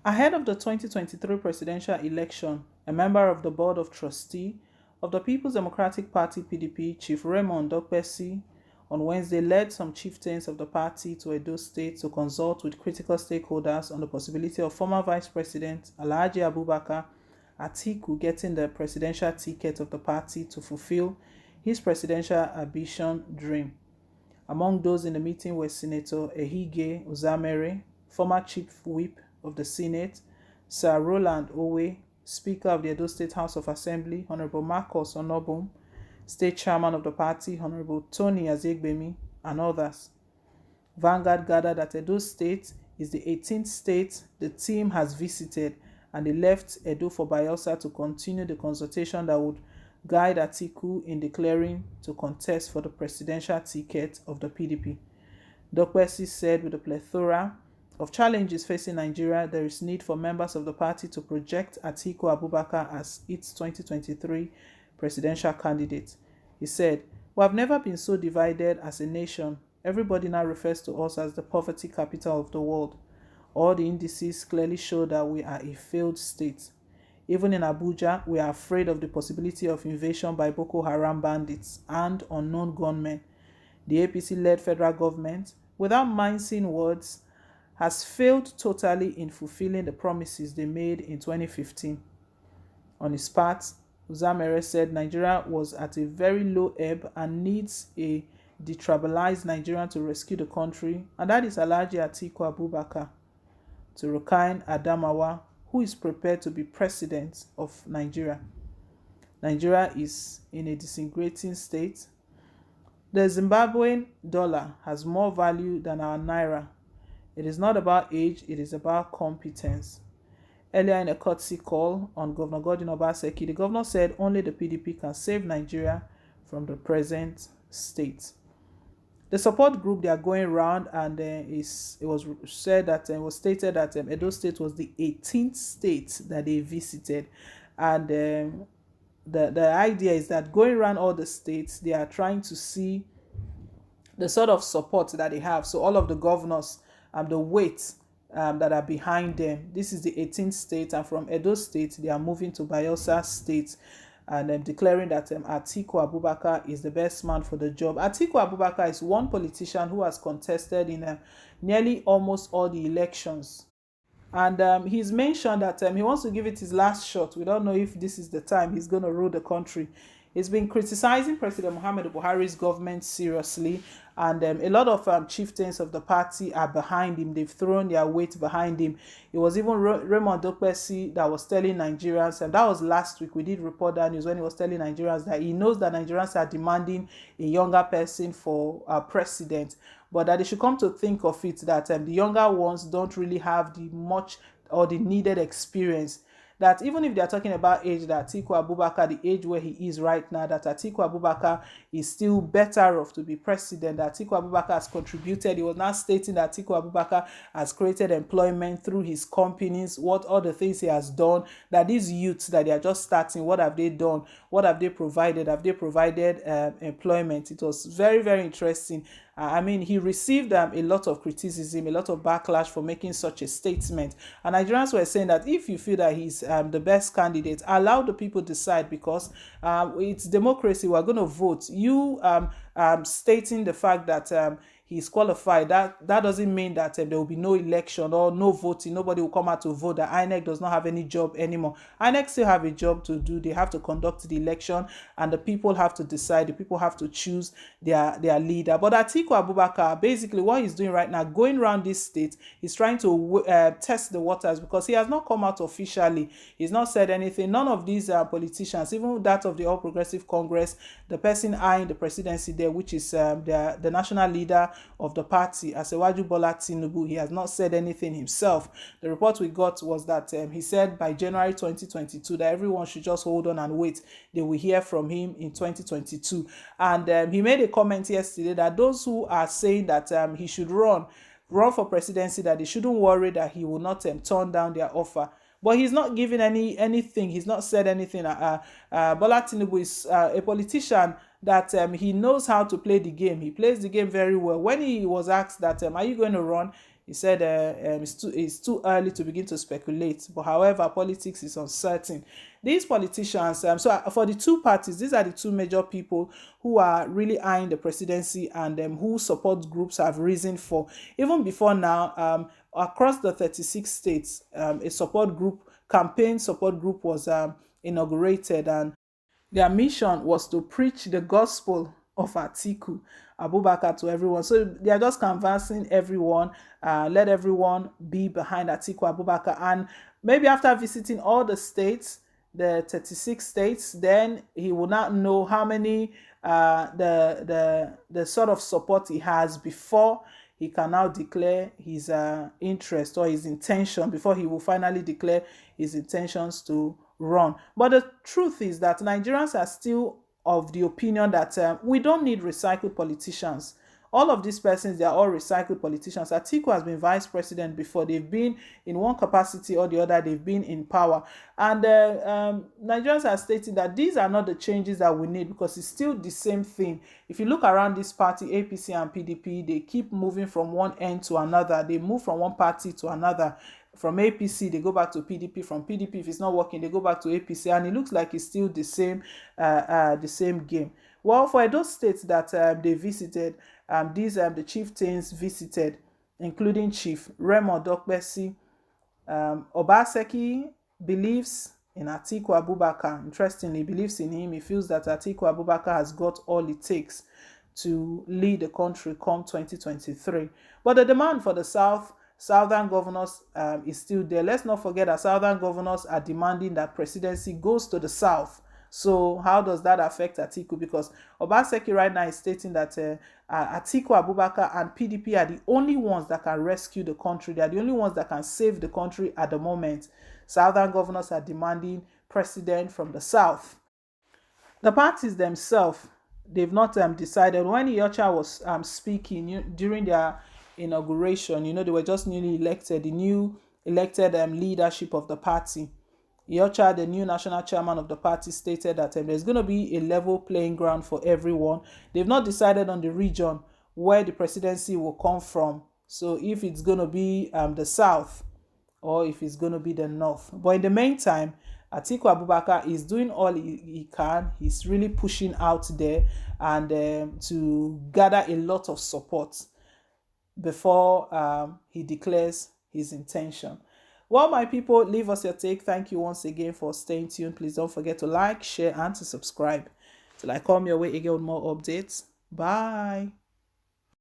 Ahead of the 2023 presidential election, a member of the Board of Trustees of the People's Democratic Party (PDP), Chief Raymond Dokpesi, on Wednesday led some chieftains of the party to Edo State to consult with critical stakeholders on the possibility of former Vice President Alhaji Abubakar Atiku getting the presidential ticket of the party to fulfill his presidential ambition dream. Among those in the meeting were Senator Ehige Uzamere, former Chief Whip of the Senate, Sir Roland Owe, Speaker of the Edo State House of Assembly, Honorable Marcus Onobum, State Chairman of the party, Honorable Tony Azegbemi, and others. Vanguard gathered that Edo State is the 18th state the team has visited, and they left Edo for Bayelsa to continue the consultation that would guide Atiku in declaring to contest for the presidential ticket of the PDP. Dokpesi said with a plethora of challenges facing Nigeria, there is need for members of the party to project Atiku Abubakar as its 2023 presidential candidate. He said, "We have never been so divided as a nation. Everybody now refers to us as the poverty capital of the world. All the indices clearly show that we are a failed state. Even in Abuja, we are afraid of the possibility of invasion by Boko Haram bandits and unknown gunmen. The APC-led federal government, without mincing words, has failed totally in fulfilling the promises they made in 2015. On his part, Uzamere said Nigeria was at a very low ebb and needs a detribalized Nigerian to rescue the country, and that is Alhaji Atiku Abubakar. To Rukayne Adamawa, who is prepared to be president of Nigeria. Nigeria is in a disintegrating state. The Zimbabwean dollar has more value than our naira. It is not about age, it is about competence." Earlier in a courtesy call on Governor Godwin Obaseki, the governor said only the PDP can save Nigeria from the present state. The support group they are going around, and it was said that it was stated that Edo State was the 18th state that they visited, and the idea is that going around all the states, they are trying to see the sort of support that they have. So all of the governors, the weight that are behind them. This is the 18th state, and from Edo State, they are moving to Bayelsa State, and declaring that Atiku Abubakar is the best man for the job. Atiku Abubakar is one politician who has contested in nearly almost all the elections. And he's mentioned that he wants to give it his last shot. We don't know if this is the time he's going to rule the country. He's been criticizing President Muhammadu Buhari's government seriously, and a lot of chieftains of the party are behind him. They've thrown their weight behind him. It was even Raymond Dokpesi that was telling Nigerians, and that was last week, we did report that news, when he was telling Nigerians that he knows that Nigerians are demanding a younger person for president, but that they should come to think of it that the younger ones don't really have the much or the needed experience. That even if they are talking about age, that Atiku Abubakar, the age where he is right now, that Atiku Abubakar is still better off to be president, that Atiku Abubakar has contributed. He was now stating that Atiku Abubakar has created employment through his companies, what all the things he has done, that these youths that they are just starting, what have they done? What have they provided? Have they provided employment? It was very, very interesting. I mean, he received a lot of criticism, a lot of backlash for making such a statement. And Nigerians were saying that if you feel that he's the best candidate, allow the people decide, because it's democracy. We're going to vote. You stating the fact that he's qualified, that doesn't mean that there will be no election or no voting. Nobody will come out to vote. That INEC does not have any job anymore. INEC still have a job to do. They have to conduct the election, and the people have to decide. The people have to choose their leader. But Atiku Abubakar, basically what he's doing right now, going around this state, he's trying to test the waters, because he has not come out officially. He's not said anything. None of these politicians, even that of the All Progressive Congress, the person eyeing the presidency there, which is the national leader of the party, Asewaju Bola Tinubu, he has not said anything himself. The report we got was that he said by January 2022 that everyone should just hold on and wait. They will hear from him in 2022. And he made a comment yesterday that those who are saying that he should run for presidency, that they shouldn't worry, that he will not turn down their offer. But he's not giving anything. He's not said anything. Bola Tinubu is a politician that he knows how to play the game. He plays the game very well. When he was asked that, are you going to run? He said it's too early to begin to speculate. But however, politics is uncertain. These politicians, for the two parties, these are the two major people who are really eyeing the presidency, and who support groups have risen for. Even before now, across the 36 states, campaign support group was inaugurated, and their mission was to preach the gospel of Atiku Abubakar to everyone. So they are just canvassing everyone, let everyone be behind Atiku Abubakar. And maybe after visiting all the states, the 36 states, then he will not know how many the sort of support he has before he can now declare his interest or his intention, before he will finally declare his intentions to run. But the truth is that Nigerians are still of the opinion that we don't need recycled politicians. All of these persons, they are all recycled politicians. Atiku has been vice president before. They've been in one capacity or the other. They've been in power. And Nigerians are stating that these are not the changes that we need, because it's still the same thing. If you look around this party, APC and PDP, they keep moving from one end to another. They move from one party to another. From APC, they go back to PDP. From PDP, if it's not working, they go back to APC. And it looks like it's still the same game. Well, for those states that they visited, the chieftains visited, including Chief Raymond Dokbesi. Obaseki believes in Atiku Abubakar. Interestingly, believes in him. He feels that Atiku Abubakar has got all it takes to lead the country come 2023. But the demand for the Southern governors is still there. Let's not forget that Southern governors are demanding that presidency goes to the South. So how does that affect Atiku? Because Obaseki right now is stating that Atiku Abubakar and PDP are the only ones that can rescue the country. They are the only ones that can save the country at the moment. Southern governors are demanding president from the South. The parties themselves, they've not decided. When Iyorchia was speaking during their inauguration, they were just newly elected, the new elected leadership of the party. Iyorchia, the new national chairman of the party, stated that there's going to be a level playing ground for everyone. They've not decided on the region where the presidency will come from. So if it's going to be the South, or if it's going to be the North. But in the meantime, Atiku Abubakar is doing all he can. He's really pushing out there and to gather a lot of support before he declares his intention. Well, my people, leave us your take. Thank you once again for staying tuned. Please don't forget to like, share, and to subscribe. Till I come your way again with more updates. Bye.